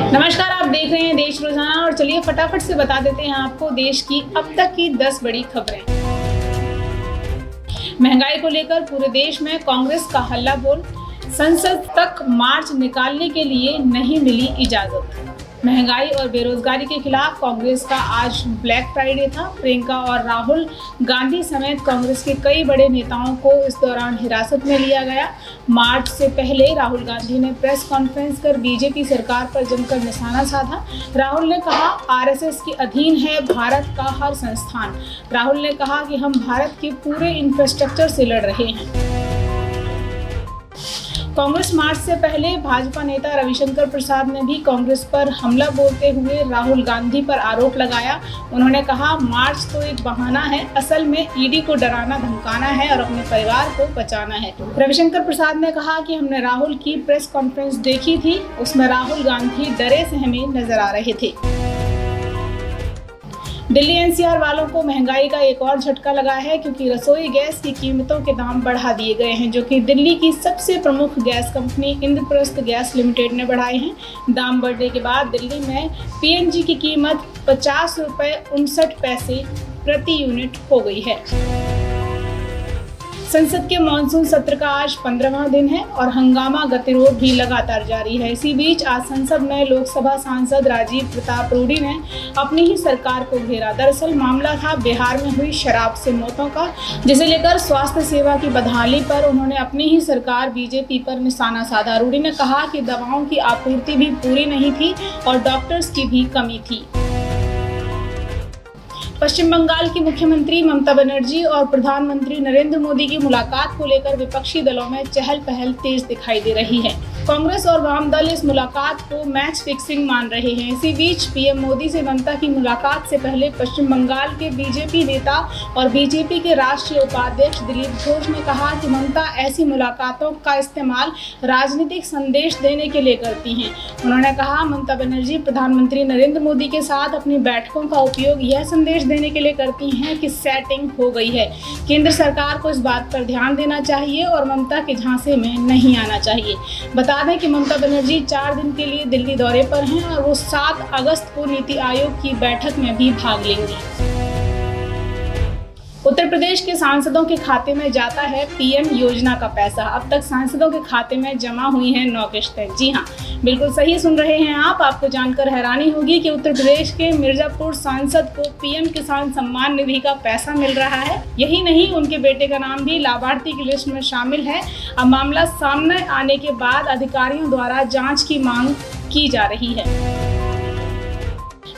नमस्कार, आप देख रहे हैं देश रोजाना और चलिए फटाफट से बता देते हैं आपको देश की अब तक की 10 बड़ी खबरें। महंगाई को लेकर पूरे देश में कांग्रेस का हल्ला बोल, संसद तक मार्च निकालने के लिए नहीं मिली इजाजत। महंगाई और बेरोजगारी के खिलाफ कांग्रेस का आज ब्लैक फ्राइडे था। प्रियंका और राहुल गांधी समेत कांग्रेस के कई बड़े नेताओं को इस दौरान हिरासत में लिया गया। मार्च से पहले राहुल गांधी ने प्रेस कॉन्फ्रेंस कर बीजेपी सरकार पर जमकर निशाना साधा। राहुल ने कहा, आरएसएस के अधीन है भारत का हर संस्थान। राहुल ने कहा कि हम भारत के पूरे इंफ्रास्ट्रक्चर से लड़ रहे हैं। कांग्रेस मार्च से पहले भाजपा नेता रविशंकर प्रसाद ने भी कांग्रेस पर हमला बोलते हुए राहुल गांधी पर आरोप लगाया। उन्होंने कहा, मार्च तो एक बहाना है, असल में ईडी को डराना धमकाना है और अपने परिवार को बचाना है। रविशंकर प्रसाद ने कहा कि हमने राहुल की प्रेस कॉन्फ्रेंस देखी थी, उसमें राहुल गांधी डरे सहमे नजर आ रहे थे। दिल्ली एनसीआर वालों को महंगाई का एक और झटका लगा है, क्योंकि रसोई गैस की कीमतों के दाम बढ़ा दिए गए हैं, जो कि दिल्ली की सबसे प्रमुख gas company Indraprastha gas limited ने बढ़ाए हैं। दाम बढ़ने के बाद दिल्ली में पीएनजी की कीमत 50 रुपये 59 पैसे प्रति यूनिट हो गई है। संसद के मानसून सत्र का आज 15वां दिन है और हंगामा गतिरोध भी लगातार जारी है। इसी बीच आज संसद में लोकसभा सांसद राजीव प्रताप रूडी ने अपनी ही सरकार को घेरा। दरअसल मामला था बिहार में हुई शराब से मौतों का, जिसे लेकर स्वास्थ्य सेवा की बदहाली पर उन्होंने अपनी ही सरकार बीजेपी पर निशाना साधा। रूडी ने कहा कि दवाओं की आपूर्ति भी पूरी नहीं थी और डॉक्टर्स की भी कमी थी। पश्चिम बंगाल की मुख्यमंत्री ममता बनर्जी और प्रधानमंत्री नरेंद्र मोदी की मुलाकात को लेकर विपक्षी दलों में चहल पहल तेज दिखाई दे रही है। कांग्रेस और वाम दल इस मुलाकात को मैच फिक्सिंग मान रहे हैं। इसी बीच पीएम मोदी से ममता की मुलाकात से पहले पश्चिम बंगाल के बीजेपी नेता और बीजेपी के राष्ट्रीय उपाध्यक्ष दिलीप घोष ने कहा कि ममता ऐसी मुलाकातों का इस्तेमाल राजनीतिक संदेश देने के लिए करती हैं। उन्होंने कहा, ममता बनर्जी प्रधानमंत्री नरेंद्र मोदी के साथ अपनी बैठकों का उपयोग यह संदेश देने के लिए करती हैं कि सेटिंग हो गई है। केंद्र सरकार को इस बात पर ध्यान देना चाहिए और ममता के झांसे में नहीं आना चाहिए। बता दें कि ममता बनर्जी 4 दिन के लिए दिल्ली दौरे पर हैं और वो 7 अगस्त को नीति आयोग की बैठक में भी भाग लेंगी। उत्तर प्रदेश के सांसदों के खाते में जाता है पीएम योजना का पैसा। अब तक सांसदों के खाते में जमा हुई हैं 9 किश्तें। जी हाँ, बिल्कुल सही सुन रहे हैं आप। आपको जानकर हैरानी होगी कि उत्तर प्रदेश के मिर्जापुर सांसद को पीएम किसान सम्मान निधि का पैसा मिल रहा है। यही नहीं, उनके बेटे का नाम भी लाभार्थी की लिस्ट में शामिल है। अब मामला सामने आने के बाद अधिकारियों द्वारा जाँच की मांग की जा रही है।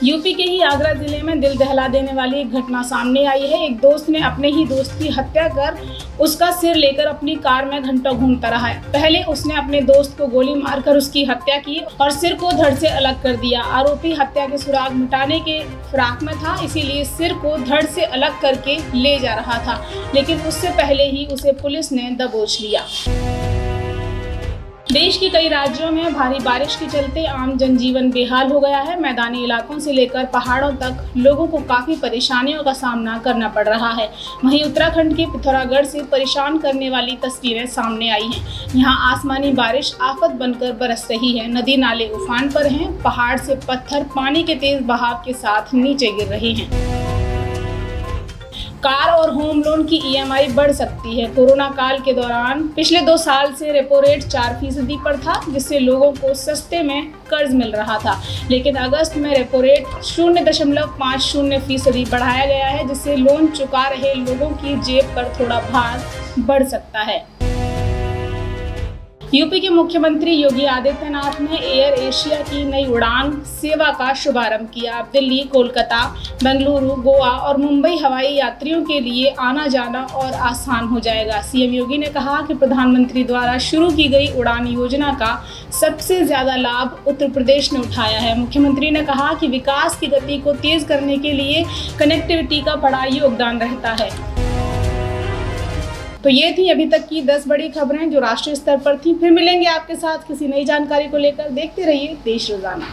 यूपी के ही आगरा जिले में दिल दहला देने वाली एक घटना सामने आई है। एक दोस्त ने अपने ही दोस्त की हत्या कर उसका सिर लेकर अपनी कार में घंटों घूमता रहा है। पहले उसने अपने दोस्त को गोली मारकर उसकी हत्या की और सिर को धड़ से अलग कर दिया। आरोपी हत्या के सुराग मिटाने के फिराक में था, इसीलिए सिर को धड़ से अलग करके ले जा रहा था, लेकिन उससे पहले ही उसे पुलिस ने दबोच लिया। देश के कई राज्यों में भारी बारिश के चलते आम जनजीवन बेहाल हो गया है। मैदानी इलाकों से लेकर पहाड़ों तक लोगों को काफी परेशानियों का सामना करना पड़ रहा है। वहीं उत्तराखंड के पिथौरागढ़ से परेशान करने वाली तस्वीरें सामने आई हैं। यहां आसमानी बारिश आफत बनकर बरस रही है। नदी नाले उफान पर हैं। पहाड़ से पत्थर पानी के तेज बहाव के साथ नीचे गिर रहे हैं। कार और होम लोन की ईएमआई बढ़ सकती है। कोरोना काल के दौरान पिछले 2 साल से रेपो रेट 4% पर था, जिससे लोगों को सस्ते में कर्ज मिल रहा था। लेकिन अगस्त में रेपो रेट 0.50% बढ़ाया गया है, जिससे लोन चुका रहे लोगों की जेब पर थोड़ा भार बढ़ सकता है। यूपी के मुख्यमंत्री योगी आदित्यनाथ ने एयर एशिया की नई उड़ान सेवा का शुभारंभ किया। अब दिल्ली, कोलकाता, बेंगलुरु, गोवा और मुंबई हवाई यात्रियों के लिए आना जाना और आसान हो जाएगा। सीएम योगी ने कहा कि प्रधानमंत्री द्वारा शुरू की गई उड़ान योजना का सबसे ज्यादा लाभ उत्तर प्रदेश ने उठाया है। मुख्यमंत्री ने कहा कि विकास की गति को तेज करने के लिए कनेक्टिविटी का बड़ा योगदान रहता है। तो ये थी अभी तक की 10 बड़ी खबरें जो राष्ट्रीय स्तर पर थी। फिर मिलेंगे आपके साथ किसी नई जानकारी को लेकर। देखते रहिए देश रोजाना।